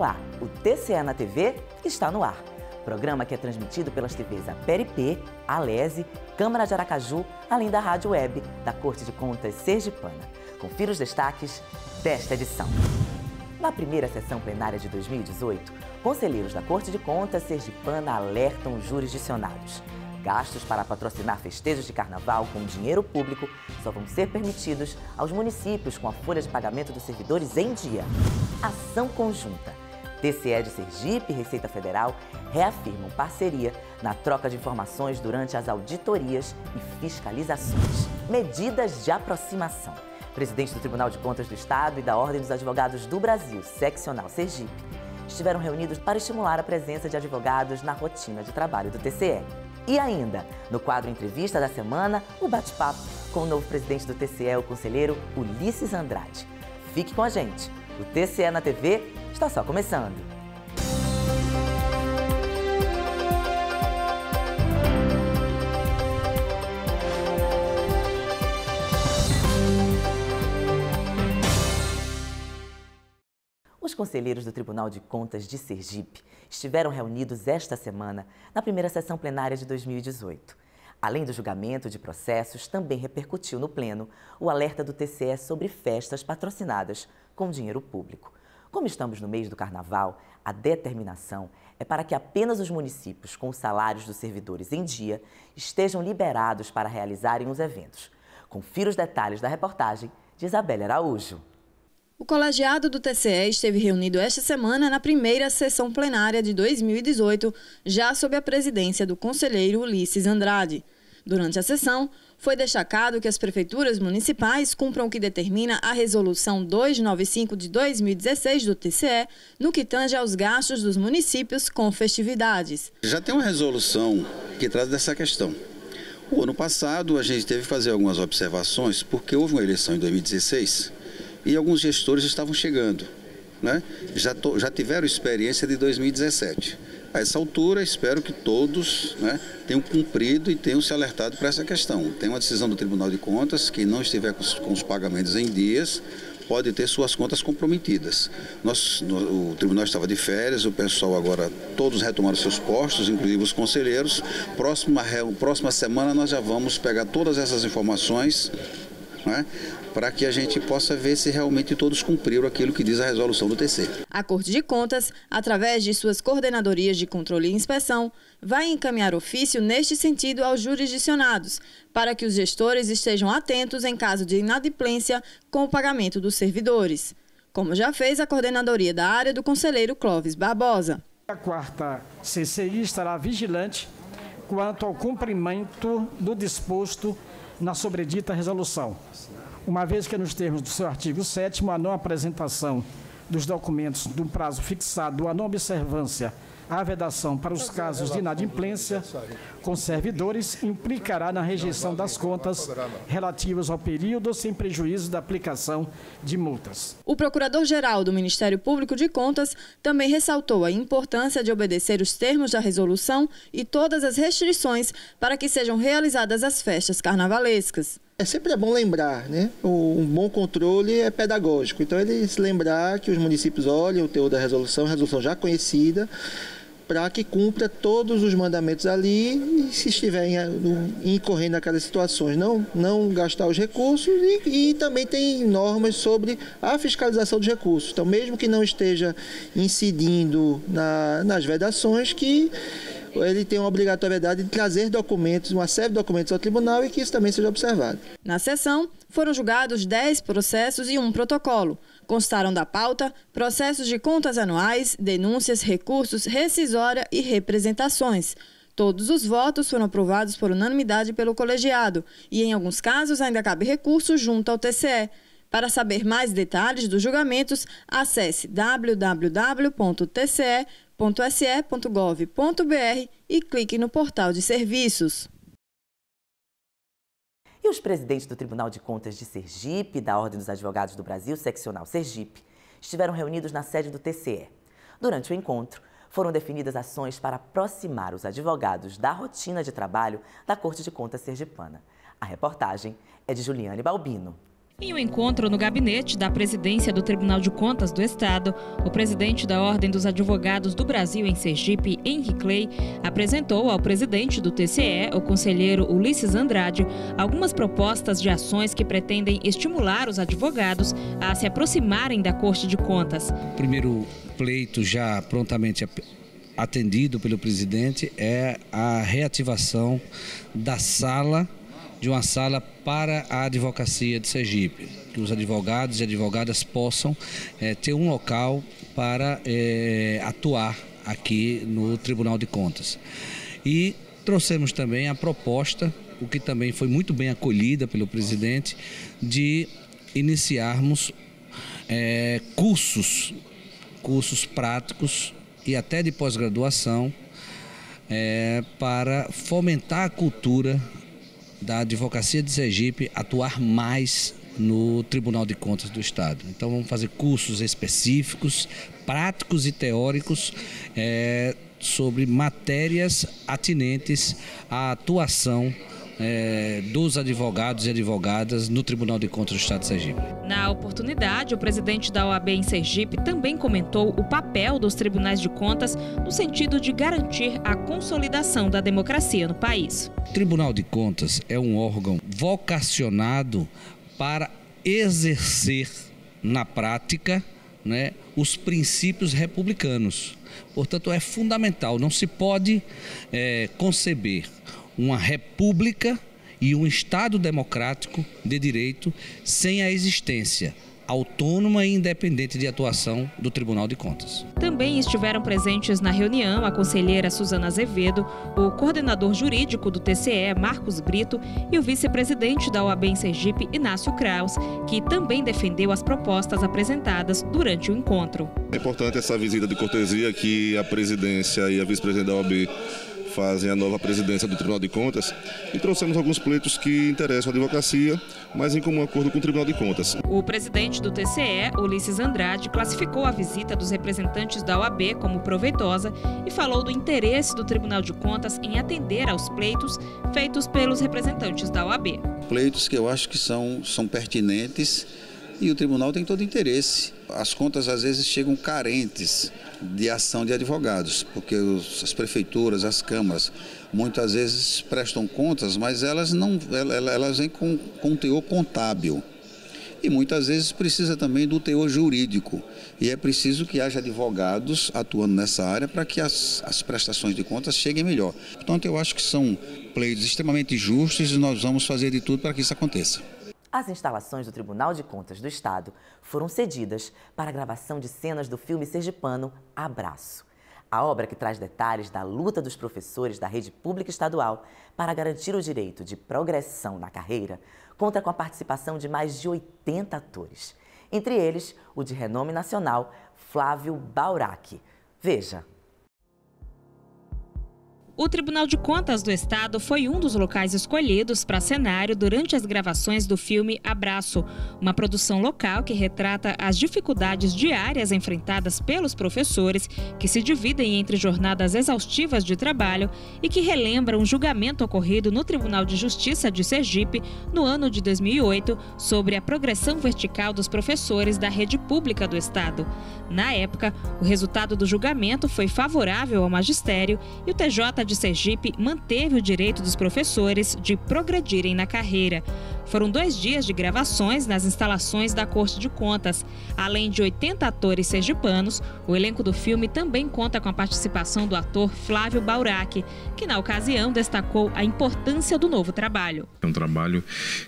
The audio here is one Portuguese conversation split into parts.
Olá, o TCE na TV está no ar. Programa que é transmitido pelas TVs APER-IP, Alese, Câmara de Aracaju, além da Rádio Web da Corte de Contas Sergipana. Confira os destaques desta edição. Na primeira sessão plenária de 2018, conselheiros da Corte de Contas Sergipana alertam os jurisdicionados. Gastos para patrocinar festejos de carnaval com dinheiro público só vão ser permitidos aos municípios com a folha de pagamento dos servidores em dia. Ação conjunta. TCE de Sergipe e Receita Federal reafirmam parceria na troca de informações durante as auditorias e fiscalizações. Medidas de aproximação. Presidente do Tribunal de Contas do Estado e da Ordem dos Advogados do Brasil, Seccional Sergipe, estiveram reunidos para estimular a presença de advogados na rotina de trabalho do TCE. E ainda, no quadro Entrevista da Semana, o bate-papo com o novo presidente do TCE, o conselheiro Ulisses Andrade. Fique com a gente. O TCE na TV está só começando. Os conselheiros do Tribunal de Contas de Sergipe estiveram reunidos esta semana na primeira sessão plenária de 2018. Além do julgamento de processos, também repercutiu no Pleno o alerta do TCE sobre festas patrocinadas com dinheiro público. Como estamos no mês do Carnaval, a determinação é para que apenas os municípios com os salários dos servidores em dia estejam liberados para realizarem os eventos. Confira os detalhes da reportagem de Isabelle Araújo. O colegiado do TCE esteve reunido esta semana na primeira sessão plenária de 2018, já sob a presidência do conselheiro Ulisses Andrade. Durante a sessão, foi destacado que as prefeituras municipais cumpram o que determina a Resolução 295 de 2016 do TCE, no que tange aos gastos dos municípios com festividades. Já tem uma resolução que trata dessa questão. O ano passado, a gente teve que fazer algumas observações, porque houve uma eleição em 2016 e alguns gestores estavam chegando, né? Já tiveram experiência de 2017. A essa altura, espero que todos, né, tenham cumprido e tenham se alertado para essa questão. Tem uma decisão do Tribunal de Contas que não estiver com os pagamentos em dias, pode ter suas contas comprometidas. O tribunal estava de férias, o pessoal agora, todos retomaram seus postos, inclusive os conselheiros. Próxima semana nós já vamos pegar todas essas informações, né, para que a gente possa ver se realmente todos cumpriram aquilo que diz a resolução do TCE. A Corte de Contas, através de suas coordenadorias de controle e inspeção, vai encaminhar ofício neste sentido aos jurisdicionados, para que os gestores estejam atentos em caso de inadimplência com o pagamento dos servidores, como já fez a coordenadoria da área do conselheiro Clóvis Barbosa. A quarta CCI estará vigilante quanto ao cumprimento do disposto na sobredita resolução, uma vez que nos termos do seu artigo 7º, a não apresentação dos documentos do prazo fixado, a não observância à vedação para os casos de inadimplência com servidores implicará na rejeição das contas relativas ao período sem prejuízo da aplicação de multas. O Procurador-Geral do Ministério Público de Contas também ressaltou a importância de obedecer os termos da resolução e todas as restrições para que sejam realizadas as festas carnavalescas. Sempre é bom lembrar, né? Um bom controle é pedagógico. Então, ele se lembrar que os municípios olhem o teor da resolução, resolução já conhecida, para que cumpra todos os mandamentos ali e, se estiverem incorrendo naquelas situações, não gastar os recursos e também tem normas sobre a fiscalização dos recursos. Então, mesmo que não esteja incidindo nas vedações, que ele tem uma obrigatoriedade de trazer documentos, uma série de documentos ao tribunal e que isso também seja observado. Na sessão, foram julgados 10 processos e 1 protocolo. Constaram da pauta processos de contas anuais, denúncias, recursos, rescisória e representações. Todos os votos foram aprovados por unanimidade pelo colegiado e, em alguns casos, ainda cabe recurso junto ao TCE. Para saber mais detalhes dos julgamentos, acesse www.tce.se.gov.br e clique no portal de serviços. E os presidentes do Tribunal de Contas de Sergipe e da Ordem dos Advogados do Brasil, Seccional Sergipe, estiveram reunidos na sede do TCE. Durante o encontro, foram definidas ações para aproximar os advogados da rotina de trabalho da Corte de Contas Sergipana. A reportagem é de Juliane Balbino. Em um encontro no gabinete da presidência do Tribunal de Contas do Estado, o presidente da Ordem dos Advogados do Brasil em Sergipe, Henry Clay, apresentou ao presidente do TCE, o conselheiro Ulisses Andrade, algumas propostas de ações que pretendem estimular os advogados a se aproximarem da Corte de Contas. O primeiro pleito já prontamente atendido pelo presidente é a reativação de uma sala para a advocacia de Sergipe, que os advogados e advogadas possam ter um local para atuar aqui no Tribunal de Contas. E trouxemos também a proposta, o que também foi muito bem acolhida pelo presidente, de iniciarmos cursos práticos e até de pós-graduação para fomentar a cultura da advocacia de Sergipe atuar mais no Tribunal de Contas do Estado. Então vamos fazer cursos específicos, práticos e teóricos sobre matérias atinentes à atuação dos advogados e advogadas no Tribunal de Contas do Estado de Sergipe. Na oportunidade, o presidente da OAB em Sergipe também comentou o papel dos tribunais de contas no sentido de garantir a consolidação da democracia no país. O Tribunal de Contas é um órgão vocacionado para exercer na prática, os princípios republicanos. Portanto, é fundamental, não se pode conceber uma república e um Estado democrático de direito sem a existência autônoma e independente de atuação do Tribunal de Contas. Também estiveram presentes na reunião a conselheira Suzana Azevedo, o coordenador jurídico do TCE, Marcos Brito, e o vice-presidente da OAB em Sergipe, Inácio Kraus, que também defendeu as propostas apresentadas durante o encontro. É importante essa visita de cortesia que a presidência e a vice-presidente da OAB fazem a nova presidência do Tribunal de Contas, e trouxemos alguns pleitos que interessam a advocacia, mas em comum acordo com o Tribunal de Contas. O presidente do TCE, Ulisses Andrade, classificou a visita dos representantes da OAB como proveitosa e falou do interesse do Tribunal de Contas em atender aos pleitos feitos pelos representantes da OAB. Pleitos que eu acho que são pertinentes e o tribunal tem todo interesse. As contas às vezes chegam carentes de ação de advogados, porque as prefeituras, as câmaras, muitas vezes prestam contas, mas elas vêm com teor contábil. E muitas vezes precisa também do teor jurídico. E é preciso que haja advogados atuando nessa área para que as prestações de contas cheguem melhor. Portanto, eu acho que são pleitos extremamente justos e nós vamos fazer de tudo para que isso aconteça. As instalações do Tribunal de Contas do Estado foram cedidas para a gravação de cenas do filme sergipano Abraço. A obra que traz detalhes da luta dos professores da rede pública estadual para garantir o direito de progressão na carreira conta com a participação de mais de 80 atores. Entre eles, o de renome nacional, Flávio Baurac. Veja. O Tribunal de Contas do Estado foi um dos locais escolhidos para cenário durante as gravações do filme Abraço, uma produção local que retrata as dificuldades diárias enfrentadas pelos professores, que se dividem entre jornadas exaustivas de trabalho e que relembra um julgamento ocorrido no Tribunal de Justiça de Sergipe no ano de 2008 sobre a progressão vertical dos professores da rede pública do Estado. Na época, o resultado do julgamento foi favorável ao magistério e o TJ de Sergipe manteve o direito dos professores de progredirem na carreira. Foram 2 dias de gravações nas instalações da Corte de Contas. Além de 80 atores sergipanos, o elenco do filme também conta com a participação do ator Flávio Baurac, que na ocasião destacou a importância do novo trabalho. É um trabalho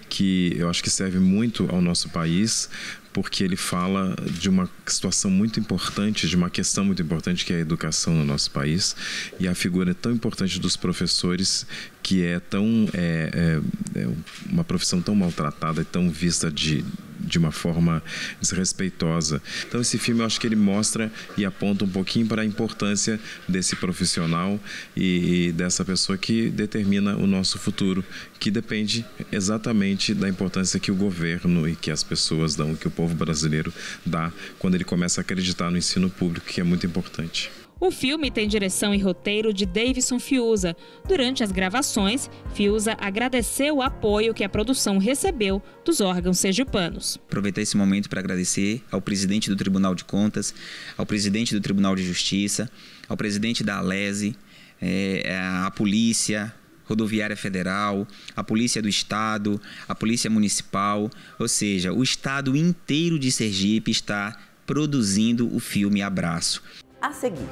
que eu acho que serve muito ao nosso país, porque ele fala de uma situação muito importante, de uma questão muito importante que é a educação no nosso país, e a figura tão importante dos professores, que é uma profissão tão maltratada e tão vista de uma forma desrespeitosa. Então esse filme eu acho que ele mostra e aponta um pouquinho para a importância desse profissional e dessa pessoa que determina o nosso futuro, que depende exatamente da importância que o governo e que as pessoas dão, que o povo brasileiro dá, quando ele começa a acreditar no ensino público, que é muito importante. O filme tem direção e roteiro de Davidson Fiuza. Durante as gravações, Fiuza agradeceu o apoio que a produção recebeu dos órgãos sergipanos. Aproveitar esse momento para agradecer ao presidente do Tribunal de Contas, ao presidente do Tribunal de Justiça, ao presidente da Alese, a Polícia Rodoviária Federal, a Polícia do Estado, a Polícia Municipal, ou seja, o Estado inteiro de Sergipe está produzindo o filme Abraço. A seguir,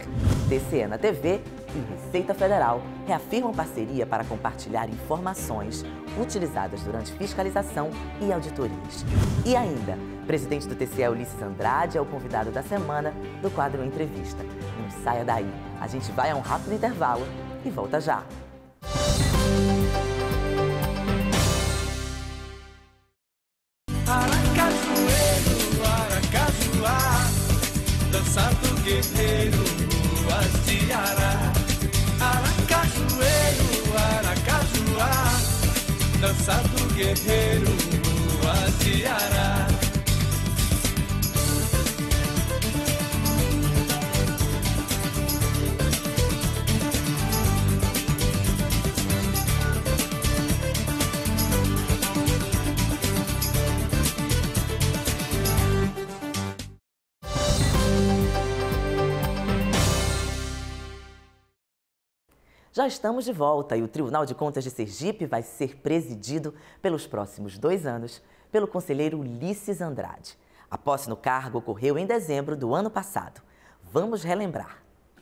TCE na TV e Receita Federal reafirmam parceria para compartilhar informações utilizadas durante fiscalização e auditorias. E ainda, o presidente do TCE, Ulisses Andrade, é o convidado da semana do quadro Entrevista. Não saia daí, a gente vai a um rápido intervalo e volta já. Dança do guerreiro, ruas de Ará. Aracajueiro, Aracajuá. Dança do guerreiro, ruas de Ará. Já estamos de volta e o Tribunal de Contas de Sergipe vai ser presidido pelos próximos 2 anos pelo conselheiro Ulisses Andrade. A posse no cargo ocorreu em dezembro do ano passado. Vamos relembrar.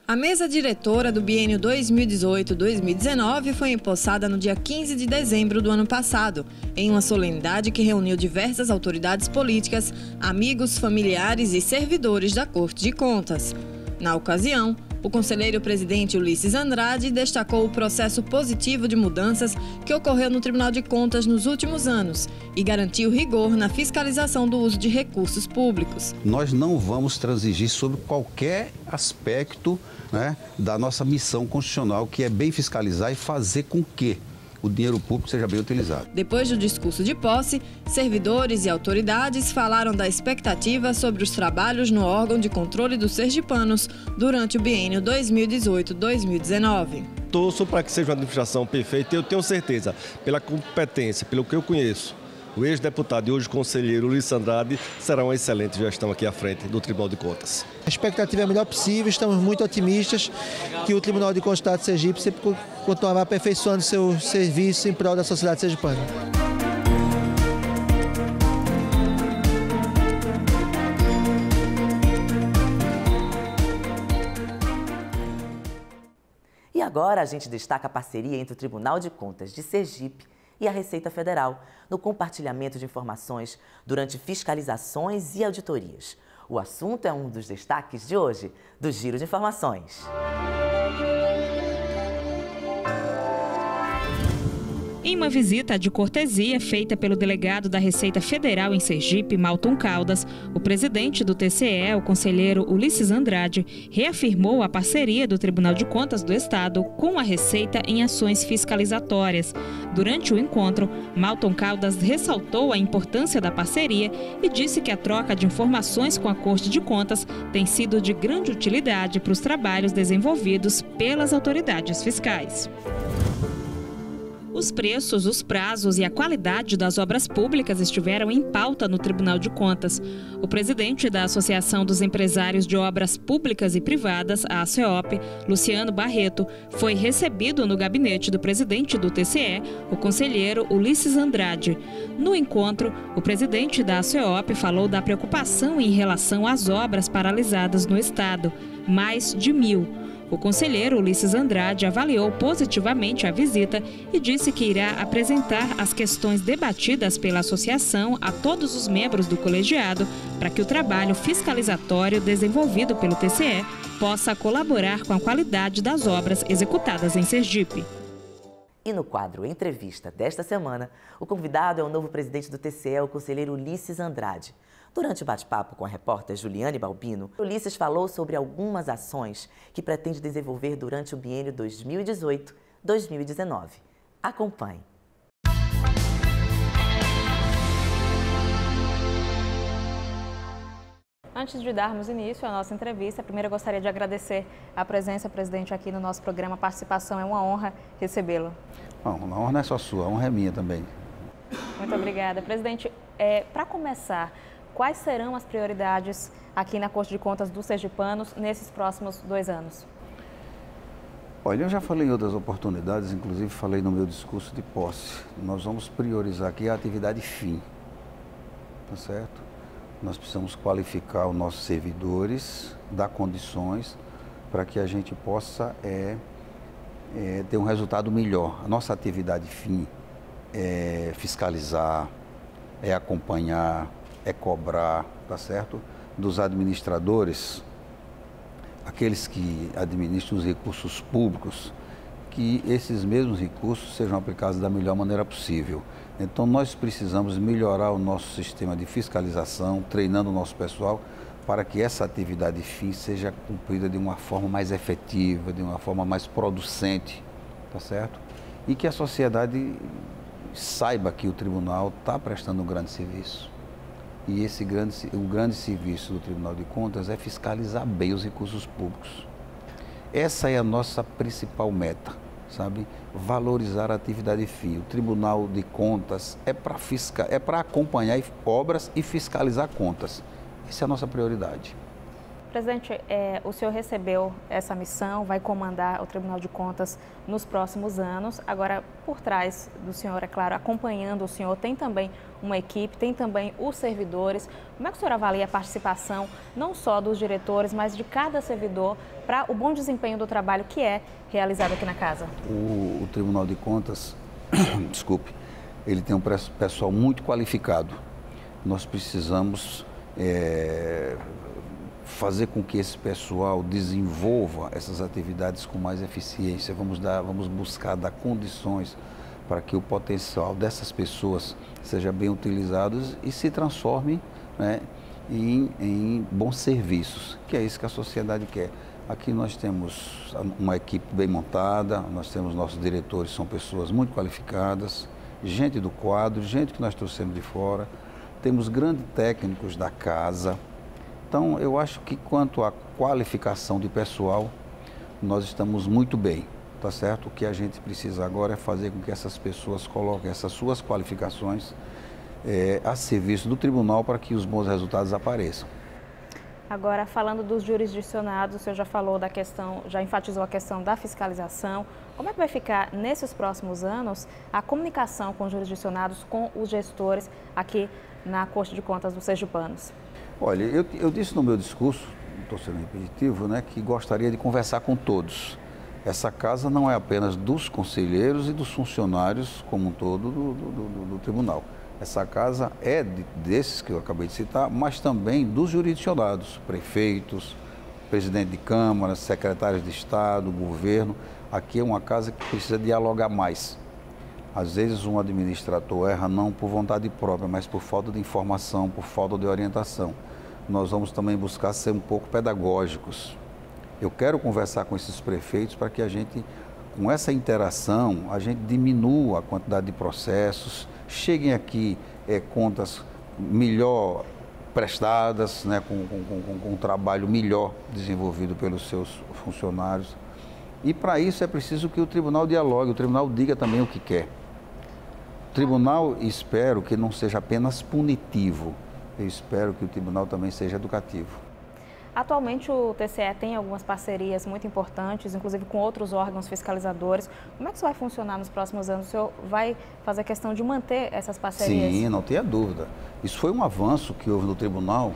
A mesa diretora do biênio 2018-2019 foi empossada no dia 15 de dezembro do ano passado, em uma solenidade que reuniu diversas autoridades políticas, amigos, familiares e servidores da Corte de Contas. Na ocasião, o conselheiro-presidente Ulisses Andrade destacou o processo positivo de mudanças que ocorreu no Tribunal de Contas nos últimos anos e garantiu rigor na fiscalização do uso de recursos públicos. Nós não vamos transigir sobre qualquer aspecto, da nossa missão constitucional, que é bem fiscalizar e fazer com que o dinheiro público seja bem utilizado. Depois do discurso de posse, servidores e autoridades falaram da expectativa sobre os trabalhos no órgão de controle dos sergipanos durante o biênio 2018-2019. Torço para que seja uma administração perfeita e eu tenho certeza, pela competência, pelo que eu conheço, o ex-deputado e hoje conselheiro Ulisses Andrade será uma excelente gestão aqui à frente do Tribunal de Contas. A expectativa é a melhor possível, estamos muito otimistas que o Tribunal de Contas do Estado de Sergipe sempre continuará aperfeiçoando seu serviço em prol da sociedade sergipana. E agora a gente destaca a parceria entre o Tribunal de Contas de Sergipe e a Receita Federal no compartilhamento de informações durante fiscalizações e auditorias. O assunto é um dos destaques de hoje do Giro de Informações. Em uma visita de cortesia feita pelo delegado da Receita Federal em Sergipe, Malton Caldas, o presidente do TCE, o conselheiro Ulisses Andrade, reafirmou a parceria do Tribunal de Contas do Estado com a Receita em ações fiscalizatórias. Durante o encontro, Malton Caldas ressaltou a importância da parceria e disse que a troca de informações com a Corte de Contas tem sido de grande utilidade para os trabalhos desenvolvidos pelas autoridades fiscais. Os preços, os prazos e a qualidade das obras públicas estiveram em pauta no Tribunal de Contas. O presidente da Associação dos Empresários de Obras Públicas e Privadas, a ACEOP, Luciano Barreto, foi recebido no gabinete do presidente do TCE, o conselheiro Ulisses Andrade. No encontro, o presidente da ACEOP falou da preocupação em relação às obras paralisadas no Estado, mais de 1.000. O conselheiro Ulisses Andrade avaliou positivamente a visita e disse que irá apresentar as questões debatidas pela associação a todos os membros do colegiado para que o trabalho fiscalizatório desenvolvido pelo TCE possa colaborar com a qualidade das obras executadas em Sergipe. E no quadro Entrevista desta semana, o convidado é o novo presidente do TCE, o conselheiro Ulisses Andrade. Durante o bate-papo com a repórter Juliane Balbino, Ulisses falou sobre algumas ações que pretende desenvolver durante o biênio 2018-2019. Acompanhe. Antes de darmos início à nossa entrevista, primeiro eu gostaria de agradecer a presença, presidente, aqui no nosso programa. A participação é uma honra recebê-lo. Bom, a honra não é só sua, a honra é minha também. Muito obrigada. Presidente, para começar, quais serão as prioridades aqui na Corte de Contas dos sergipanos nesses próximos 2 anos? Olha, eu já falei em outras oportunidades, inclusive falei no meu discurso de posse. Nós vamos priorizar aqui a atividade fim, tá certo? Nós precisamos qualificar os nossos servidores, dar condições para que a gente possa ter um resultado melhor. A nossa atividade fim é fiscalizar, é acompanhar, é cobrar, tá certo? Dos administradores, aqueles que administram os recursos públicos, que esses mesmos recursos sejam aplicados da melhor maneira possível. Então, nós precisamos melhorar o nosso sistema de fiscalização, treinando o nosso pessoal, para que essa atividade fim seja cumprida de uma forma mais efetiva, de uma forma mais producente, tá certo? E que a sociedade saiba que o tribunal está prestando um grande serviço. E o grande serviço do Tribunal de Contas é fiscalizar bem os recursos públicos. Essa é a nossa principal meta, sabe? Valorizar a atividade fim. O Tribunal de Contas é para acompanhar obras e fiscalizar contas. Essa é a nossa prioridade. Presidente, o senhor recebeu essa missão, vai comandar o Tribunal de Contas nos próximos anos. Agora, por trás do senhor, é claro, acompanhando o senhor, tem também uma equipe, tem também os servidores. Como é que o senhor avalia a participação, não só dos diretores, mas de cada servidor, para o bom desempenho do trabalho que é realizado aqui na casa? O Tribunal de Contas, desculpe, ele tem um pessoal muito qualificado. Nós precisamos fazer com que esse pessoal desenvolva essas atividades com mais eficiência. Vamos buscar dar condições para que o potencial dessas pessoas seja bem utilizado e se transforme, né, em bons serviços, que é isso que a sociedade quer. Aqui nós temos uma equipe bem montada, nós temos nossos diretores, são pessoas muito qualificadas, gente do quadro, gente que nós trouxemos de fora, temos grandes técnicos da casa. Então, eu acho que quanto à qualificação de pessoal, nós estamos muito bem, tá certo? O que a gente precisa agora é fazer com que essas pessoas coloquem essas suas qualificações a serviço do tribunal para que os bons resultados apareçam. Agora, falando dos jurisdicionados, o senhor já falou da questão, já enfatizou a questão da fiscalização. Como é que vai ficar, nesses próximos anos, a comunicação com os jurisdicionados, com os gestores aqui na Corte de Contas dos sergipanos? Olha, eu disse no meu discurso, não estou sendo repetitivo, né, que gostaria de conversar com todos. Essa casa não é apenas dos conselheiros e dos funcionários como um todo do tribunal. Essa casa é desses que eu acabei de citar, mas também dos jurisdicionados, prefeitos, presidente de Câmara, secretários de Estado, governo. Aqui é uma casa que precisa dialogar mais. Às vezes um administrador erra não por vontade própria, mas por falta de informação, por falta de orientação. Nós vamos também buscar ser um pouco pedagógicos. Eu quero conversar com esses prefeitos para que a gente, com essa interação, a gente diminua a quantidade de processos, cheguem aqui contas melhor prestadas, né, com um trabalho melhor desenvolvido pelos seus funcionários. E para isso é preciso que o tribunal dialogue, o tribunal diga também o que quer. O tribunal, espero que não seja apenas punitivo, eu espero que o tribunal também seja educativo. Atualmente o TCE tem algumas parcerias muito importantes, inclusive com outros órgãos fiscalizadores. Como é que isso vai funcionar nos próximos anos? O senhor vai fazer questão de manter essas parcerias? Sim, não tenha dúvida. Isso foi um avanço que houve no tribunal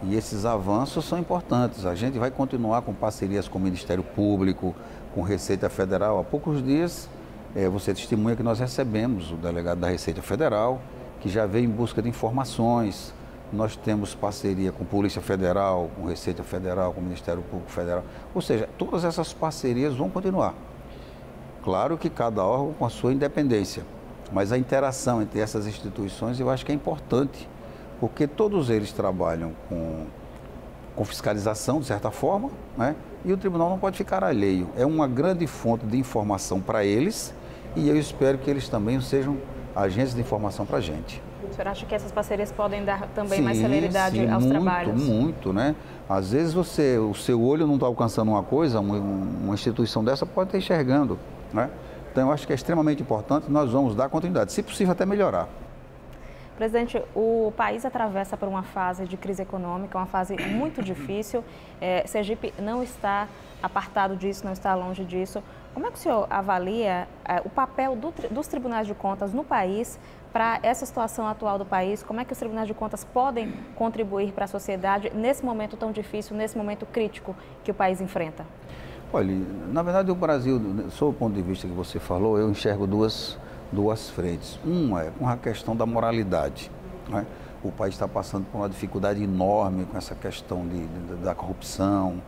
e esses avanços são importantes. A gente vai continuar com parcerias com o Ministério Público, com Receita Federal. Há poucos dias, você testemunha que nós recebemos o delegado da Receita Federal, que já veio em busca de informações. Nós temos parceria com Polícia Federal, com Receita Federal, com o Ministério Público Federal. Ou seja, todas essas parcerias vão continuar. Claro que cada órgão com a sua independência, mas a interação entre essas instituições eu acho que é importante, porque todos eles trabalham com fiscalização, de certa forma, né? E o tribunal não pode ficar alheio. É uma grande fonte de informação para eles e eu espero que eles também sejam agentes de informação para a gente. O senhor acha que essas parcerias podem dar também mais celeridade aos trabalhos? Muito, né? Às vezes o seu olho não está alcançando uma coisa, uma instituição dessa pode estar enxergando, né? Então eu acho que é extremamente importante, nós vamos dar continuidade, se possível até melhorar. Presidente, o país atravessa por uma fase de crise econômica, uma fase muito difícil. Sergipe não está apartado disso, não está longe disso. Como é que o senhor avalia o papel dos tribunais de contas no país para essa situação atual do país? Como é que os tribunais de contas podem contribuir para a sociedade nesse momento tão difícil, nesse momento crítico que o país enfrenta? Olha, na verdade o Brasil, sob o ponto de vista que você falou, eu enxergo duas frentes. Uma é com a questão da moralidade, né? O país está passando por uma dificuldade enorme com essa questão da corrupção,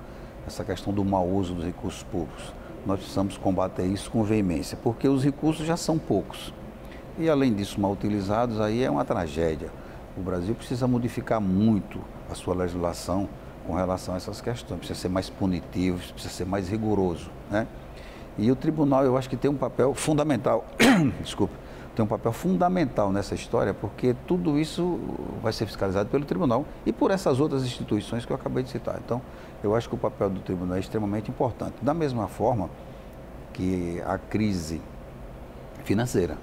essa questão do mau uso dos recursos públicos. Nós precisamos combater isso com veemência, porque os recursos já são poucos. E além disso, mal utilizados, aí é uma tragédia. O Brasil precisa modificar muito a sua legislação com relação a essas questões. Precisa ser mais punitivo, precisa ser mais rigoroso, né? E o tribunal, eu acho que tem um papel fundamental, desculpa, tem um papel fundamental nessa história, porque tudo isso vai ser fiscalizado pelo tribunal e por essas outras instituições que eu acabei de citar. Então, eu acho que o papel do tribunal é extremamente importante. Da mesma forma que a crise financeira,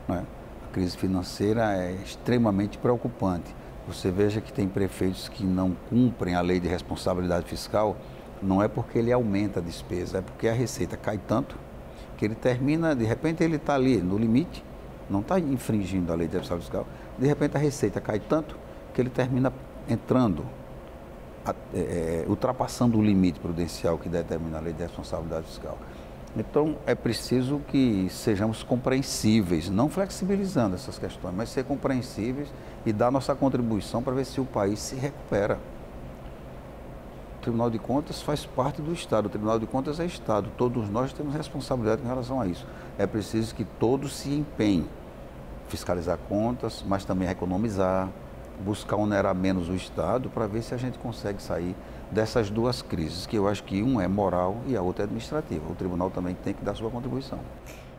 né? A crise financeira é extremamente preocupante. Você veja que tem prefeitos que não cumprem a lei de responsabilidade fiscal, não é porque ele aumenta a despesa, é porque a receita cai tanto que ele termina, de repente ele está ali no limite, não está infringindo a lei de responsabilidade fiscal, de repente a receita cai tanto que ele termina entrando, ultrapassando o limite prudencial que determina a lei de responsabilidade fiscal. Então é preciso que sejamos compreensíveis, não flexibilizando essas questões, mas ser compreensíveis e dar nossa contribuição para ver se o país se recupera. O Tribunal de Contas faz parte do Estado, o Tribunal de Contas é Estado, todos nós temos responsabilidade em relação a isso. É preciso que todos se empenhem, fiscalizar contas, mas também economizar, buscar onerar menos o Estado para ver se a gente consegue sair dessas duas crises, que eu acho que uma é moral e a outra é administrativa. O Tribunal também tem que dar sua contribuição.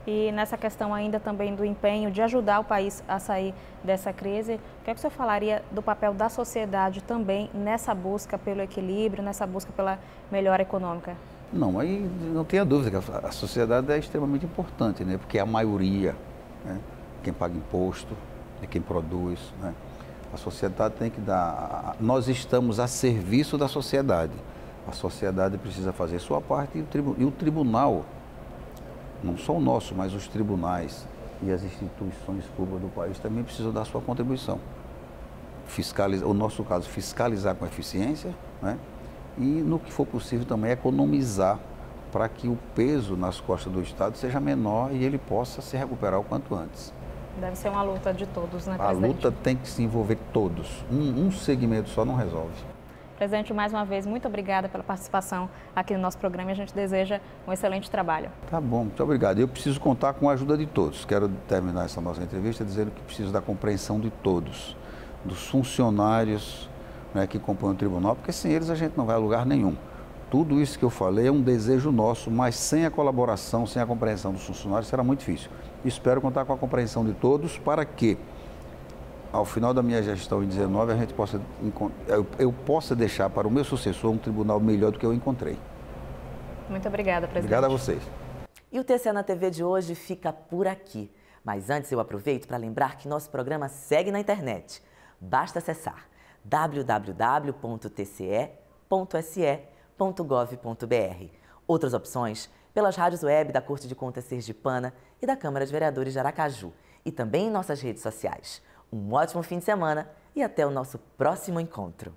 E nessa questão ainda também do empenho de ajudar o país a sair dessa crise, o que é que o senhor falaria do papel da sociedade também nessa busca pelo equilíbrio, nessa busca pela melhora econômica? Não, aí não tenha dúvida que a sociedade é extremamente importante, né? Porque é a maioria, né? Quem paga imposto, é quem produz, né? A sociedade tem que dar... Nós estamos a serviço da sociedade. A sociedade precisa fazer sua parte e o tribunal, não só o nosso, mas os tribunais e as instituições públicas do país também precisam dar sua contribuição. Fiscalizar, no nosso caso, fiscalizar com eficiência, né? E, no que for possível, também economizar para que o peso nas costas do Estado seja menor e ele possa se recuperar o quanto antes. Deve ser uma luta de todos, né, presidente? A luta tem que se envolver todos. Um segmento só não resolve. Presidente, mais uma vez, muito obrigada pela participação aqui no nosso programa e a gente deseja um excelente trabalho. Tá bom, muito obrigado. Eu preciso contar com a ajuda de todos. Quero terminar essa nossa entrevista dizendo que preciso da compreensão de todos, dos funcionários, né, que compõem o tribunal, porque sem eles a gente não vai a lugar nenhum. Tudo isso que eu falei é um desejo nosso, mas sem a colaboração, sem a compreensão dos funcionários será muito difícil. Espero contar com a compreensão de todos para que, ao final da minha gestão em 19, a gente eu possa deixar para o meu sucessor um tribunal melhor do que eu encontrei. Muito obrigada, presidente. Obrigado a vocês. E o TCE na TV de hoje fica por aqui. Mas antes eu aproveito para lembrar que nosso programa segue na internet. Basta acessar www.tce.se.gov.br. Outras opções pelas rádios web da Corte de Contas Sergipana e da Câmara de Vereadores de Aracaju. E também em nossas redes sociais. Um ótimo fim de semana e até o nosso próximo encontro.